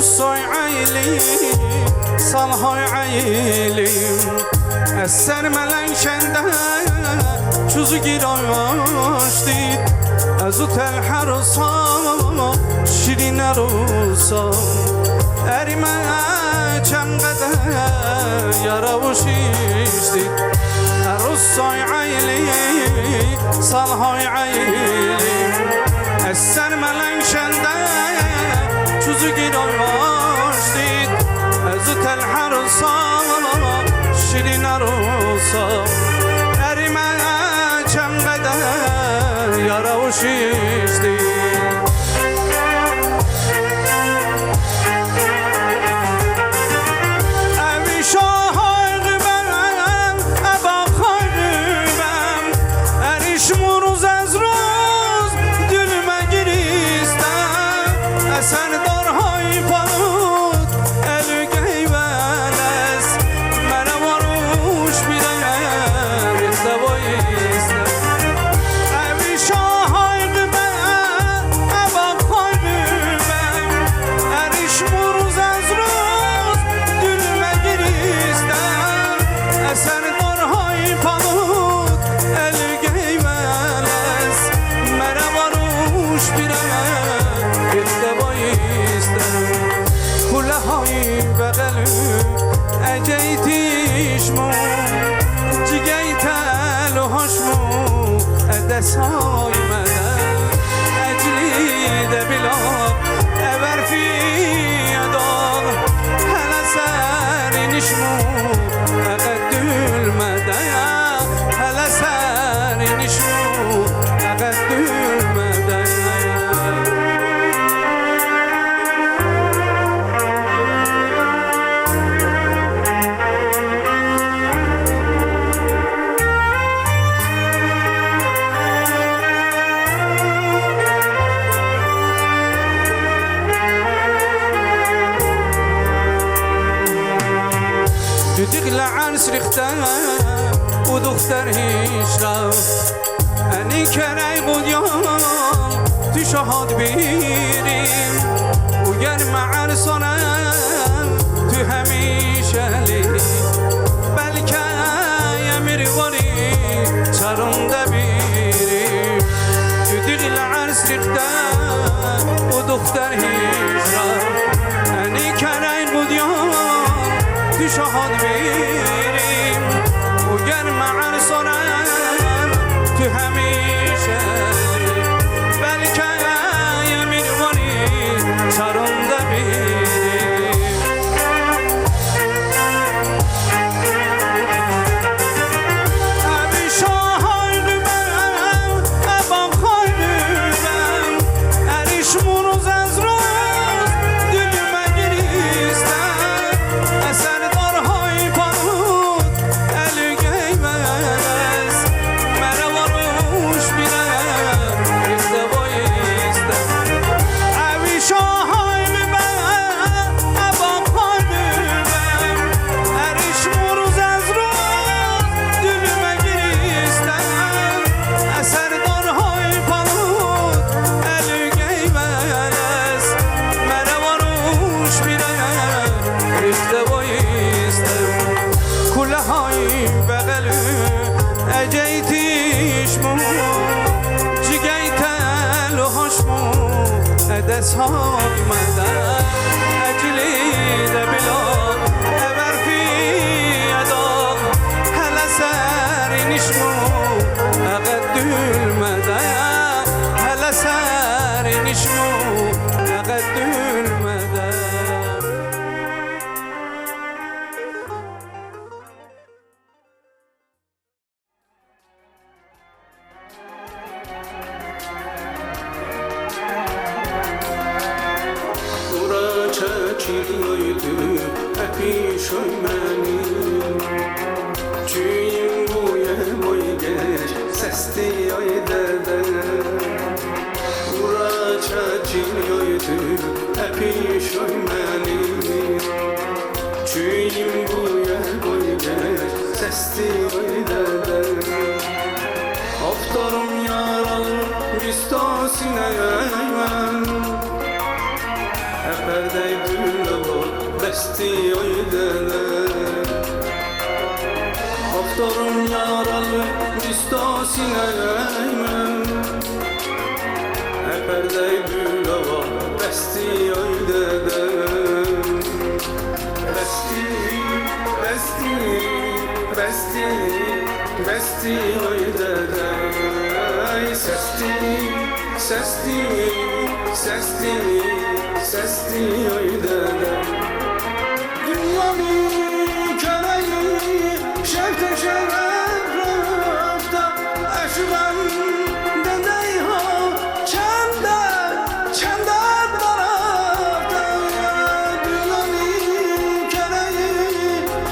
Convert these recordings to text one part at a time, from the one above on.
روسای عیلی سالهای عیلی از سر ملنگ شنده چوزو گیراشتید از او تل حروسا شیرین روسا اریمه چند قدر یارا و شیشتید روسای عیلی سالهای عیلی از سر ملنگ شنده چوزو گیراشتید از او تل حروسا شیرین روسا اریمه چند قدر یارا و شیشتید دستای مدن اجلی دبیلا ابر فی ادار هل سر نشمو اقد المدن هل سر نشمو اقد المدن تدخل عرس رختم و دختر هیچ رفت انی کرای قدیان تو شهاد بیریم و گرم عرسانم تو همیشه لی بلکه یمیر واری چرونده بیریم تدخل عرس رختم و دختر هیچ رفت انی کرای قدیان تو شهاد بیریم و گرم عرسانم تو همیشه بلکه یمین واری چرونده بیریم ابی شاهای قبم ابام خواهی قبم اریش مروز از روز دل مگریستم اثر دستهای مدن اجلی دبیلا ابر فی ادا هل سر نشمو اقد المدن هل سر نشمو اقد المدن Aftarım yaralı Müstahsine Eperdey دستی oydeler Haftarım yaralı müstasineymen Eperdey bülava desti oydeler Besti, besti, besti, besti oydeler Sesti, sesti, sesti, sesti oydeler Dünyanın köreği şevte şerefta Eşven dedeyha çende, çende tarafta Dünyanın köreği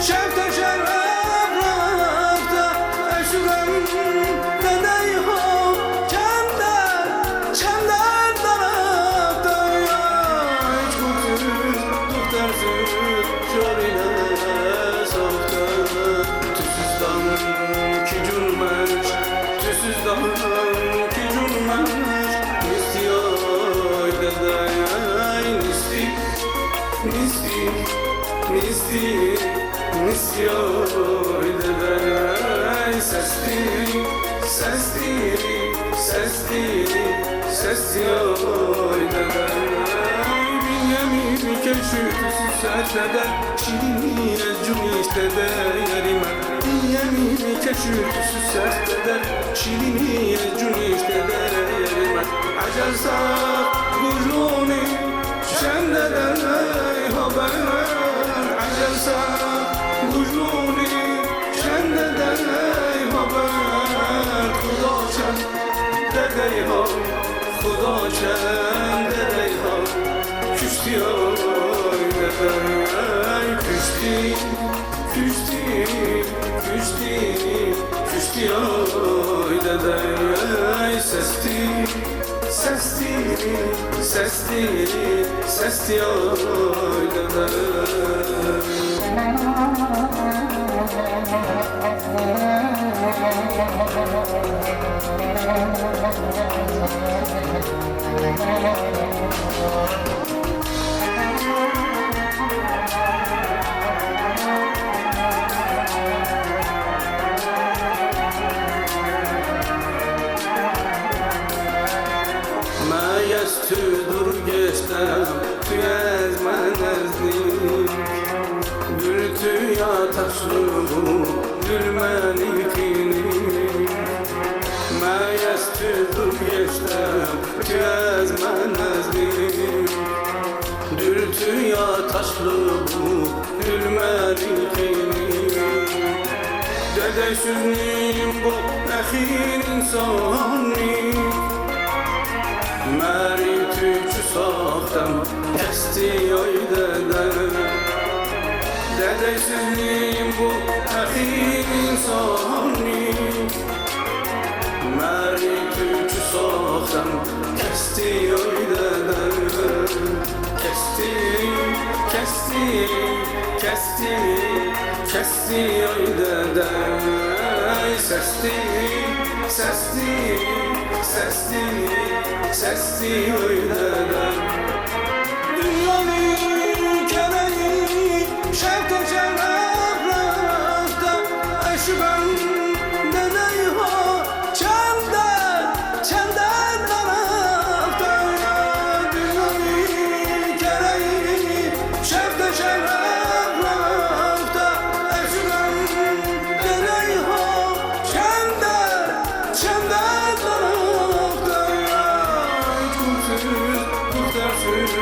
şevte şerefta Eşven dedeyha çende, çende tarafta Hiç kurtuz, duktarsız şorine sokta Tüsüzdan ki cürmeş, tüsüzdan ki cürmeş Nistiyoy dedey, nisti, nisti, nisti, nistiyoy dedey Sesti, sesti, sesti, sestiyoy dedey Binyamin keşütüsü sertleder Şirinliğe cümlistede yerime Binyamin keşütüsü sertleder Şirinliğe cümlistede yerime Acelsa kujuni şendeden haber Acelsa kujuni şendeden haber Khuda çend dedeyha Khuda çend dedeyha Küşti oynadar Küşti, küşti, küşti, küşti oynadar Sesti, sesti, sesti, sesti oynadar Tüdür geçtem, tüyez menezlik Gültü ya taşlı bu, gülmenikini Meyez tüdür geçtem, tüyez menezlik Gültü ya taşlı bu, gülmenikini Dede süzliyim bu, ehir insanlik Meri tüçü saxtam, kəsti oydelər Dədəysizliyim bu əxir insanlik Meri tüçü saxtam, kəsti oydelər Kəsti, kəsti, kəsti, kəsti oydelər Səsti, səsti, səsti Sesti oynadan Dünyanın köreği şevte şerefta Eşben dedeyha çende, çende tarafta Dünyanın köreği şevte şerefta Eşben dedeyha çende, çende tarafta Duktarsız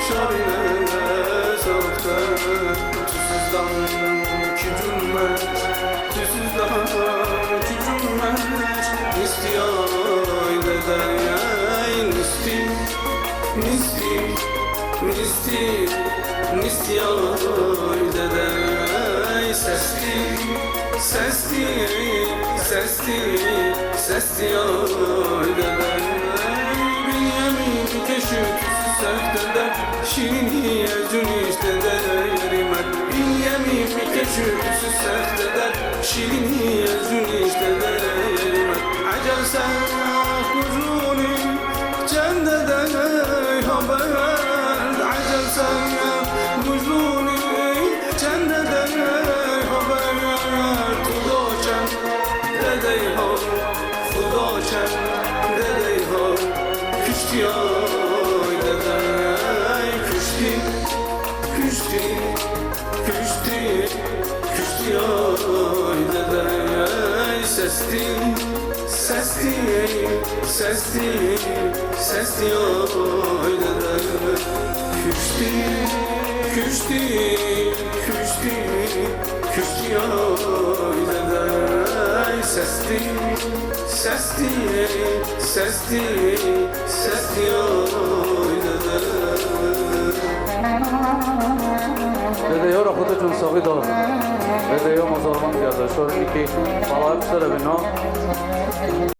şarine sokta Tüsüzdan ki cümleş Tüsüzdan ki cümleş Nistiyoy dedey Nisti, nisti, nisti Nistiyoy dedey Sesti, sesti, sesti Sestiyoy dedey Binyamin keşütüsü sertleder Şirinliğe cüniştede yerime Binyamin keşütüsü sertleder Şirinliğe cüniştede yerime Acelsa kuzuni cendede haber Acelsa kuzuni küştü, küştü, küştü oy dede. Sesti, sesti, sesti, sesti oy dede. Küştü, küştü, küştü, küştü oy dede. Sesti, sesti, sesti, sesti oy dede. Dede yo rakoto çun sahi da. Dede yo mazarman geldi. Şöyle iki balayı bir no.